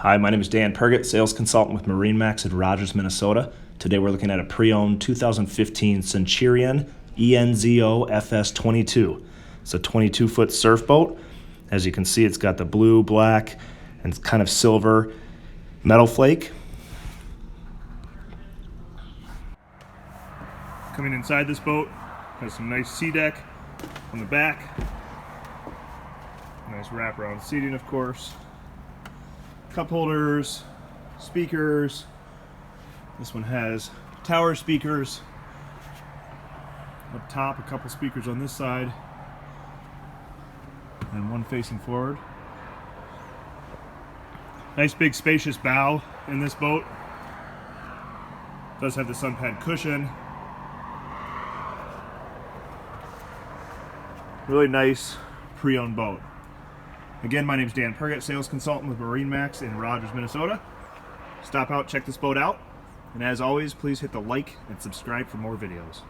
Hi, my name is Dan Pergett, sales consultant with MarineMax in Rogers, Minnesota. Today we're looking at a pre-owned 2015 Centurion Enzo FS22. It's a 22-foot surf boat. As you can see, it's got the blue, black, and kind of silver metal flake. Coming inside this boat, has some nice sea deck on the back. Nice wraparound seating, of course. Cup holders, speakers. This one has tower speakers. Up top, a couple speakers on this side, and one facing forward. Nice big spacious bow in this boat. Does have the sun pad cushion. Really nice pre-owned boat. Again, my name is Dan Pergett, sales consultant with MarineMax in Rogers, Minnesota. Stop out, check this boat out. And as always, please hit the like and subscribe for more videos.